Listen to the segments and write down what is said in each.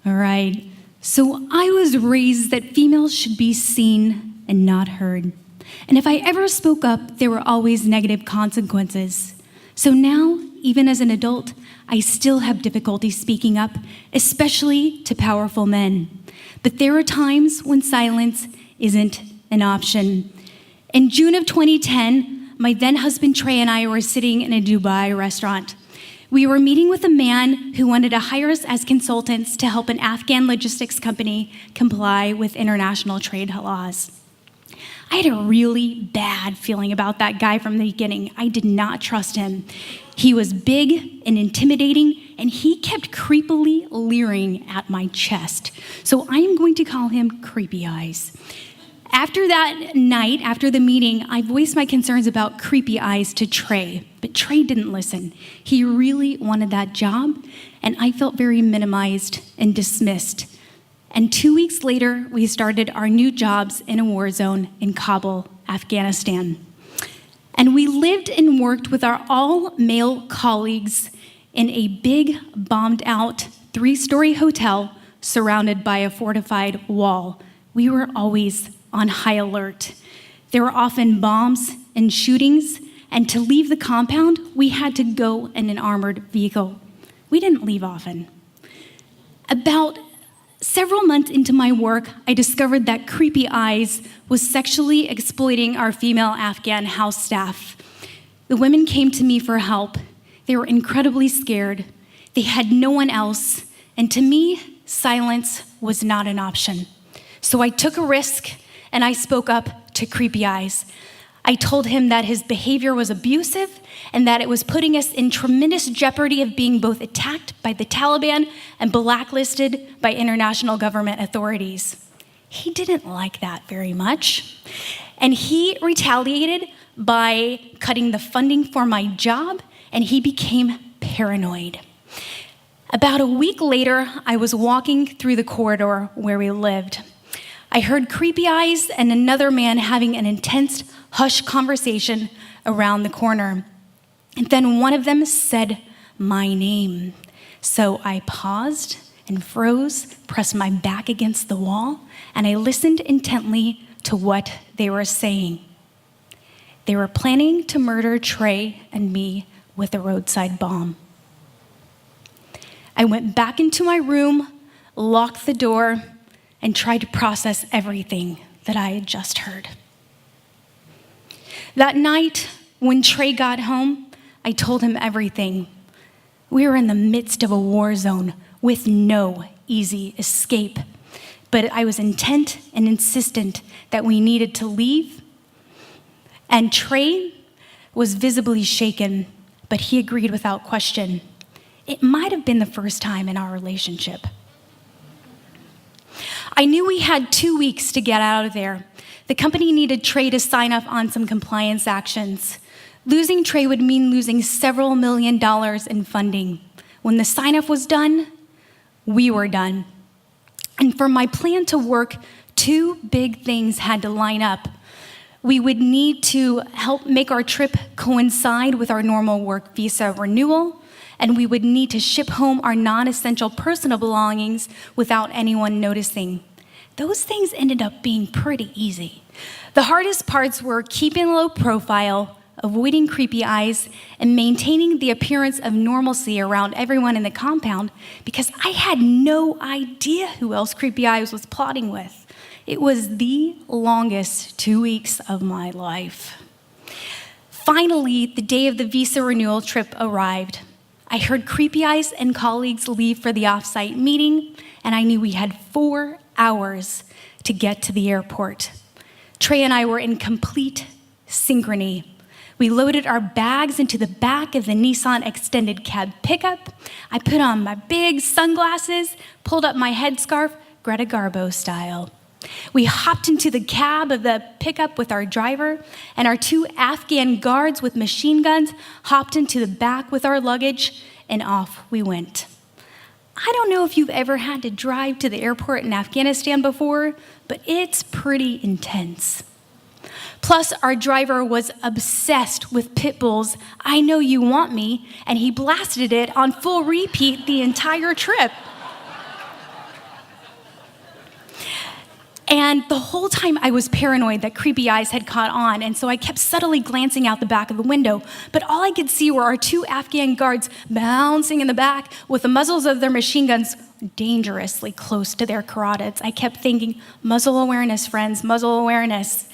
All right. So I was raised that females should be seen and not heard. And if I ever spoke up, there were always negative consequences. So now, even as an adult, I still have difficulty speaking up, especially to powerful men. But there are times when silence isn't an option. In June of 2010, my then husband Trey and I were sitting in a Dubai restaurant. We were meeting with a man who wanted to hire us as consultants to help an Afghan logistics company comply with international trade laws. I had a really bad feeling about that guy from the beginning. I did not trust him. He was big and intimidating, and he kept creepily leering at my chest. So I am going to call him Creepy Eyes. After that night, after the meeting, I voiced my concerns about Creepy Eyes to Trey, but Trey didn't listen. He really wanted that job, and I felt very minimized and dismissed. And 2 weeks later, we started our new jobs in a war zone in Kabul, Afghanistan. And we lived and worked with our all-male colleagues in a big, bombed-out, 3-story hotel surrounded by a fortified wall. We were always on high alert. There were often bombs and shootings, and to leave the compound, we had to go in an armored vehicle. We didn't leave often. About several months into my work, I discovered that Creepy Eyes was sexually exploiting our female Afghan house staff. The women came to me for help. They were incredibly scared. They had no one else, and to me, silence was not an option. So I took a risk, and I spoke up to Creepy Eyes. I told him that his behavior was abusive and that it was putting us in tremendous jeopardy of being both attacked by the Taliban and blacklisted by international government authorities. He didn't like that very much. And he retaliated by cutting the funding for my job, and he became paranoid. About a week later, I was walking through the corridor where we lived. I heard Creepy Eyes and another man having an intense, hushed conversation around the corner. And then one of them said my name. So I paused and froze, pressed my back against the wall, and I listened intently to what they were saying. They were planning to murder Trey and me with a roadside bomb. I went back into my room, locked the door, and tried to process everything that I had just heard. That night, when Trey got home, I told him everything. We were in the midst of a war zone with no easy escape, but I was intent and insistent that we needed to leave. And Trey was visibly shaken, but he agreed without question. It might have been the first time in our relationship. I knew we had 2 weeks to get out of there. The company needed Trey to sign up on some compliance actions. Losing Trey would mean losing several $1 million in funding. When the sign-up was done, we were done. And for my plan to work, 2 big things had to line up. We would need to help make our trip coincide with our normal work visa renewal, and we would need to ship home our non-essential personal belongings without anyone noticing. Those things ended up being pretty easy. The hardest parts were keeping low profile, avoiding Creepy Eyes, and maintaining the appearance of normalcy around everyone in the compound because I had no idea who else Creepy Eyes was plotting with. It was the longest 2 weeks of my life. Finally, the day of the visa renewal trip arrived. I heard Creepy Eyes and colleagues leave for the offsite meeting, and I knew we had 4 hours to get to the airport. Trey and I were in complete synchrony. We loaded our bags into the back of the Nissan extended cab pickup. I put on my big sunglasses, pulled up my headscarf, Greta Garbo style. We hopped into the cab of the pickup with our driver, and our 2 Afghan guards with machine guns hopped into the back with our luggage, and off we went. I don't know if you've ever had to drive to the airport in Afghanistan before, but it's pretty intense. Plus, our driver was obsessed with Pitbull's "I Know You Want Me," and he blasted it on full repeat the entire trip. And the whole time I was paranoid that creepy eyes had caught on, and so I kept subtly glancing out the back of the window. But all I could see were our 2 Afghan guards bouncing in the back with the muzzles of their machine guns dangerously close to their carotids. I kept thinking, muzzle awareness, friends, muzzle awareness.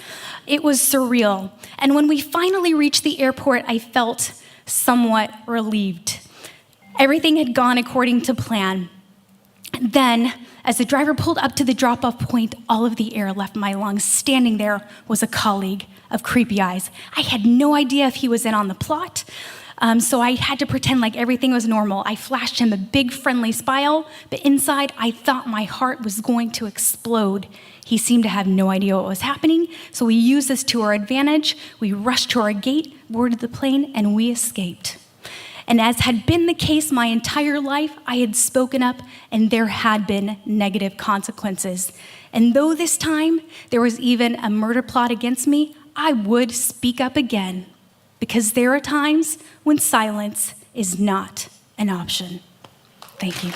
It was surreal. And when we finally reached the airport, I felt somewhat relieved. Everything had gone according to plan. Then, as the driver pulled up to the drop-off point, all of the air left my lungs. Standing there was a colleague of Creepy Eyes. I had no idea if he was in on the plot, so I had to pretend like everything was normal. I flashed him a big friendly smile, but inside I thought my heart was going to explode. He seemed to have no idea what was happening, so we used this to our advantage. We rushed to our gate, boarded the plane, and we escaped. And as had been the case my entire life, I had spoken up and there had been negative consequences. And though this time there was even a murder plot against me, I would speak up again because there are times when silence is not an option. Thank you.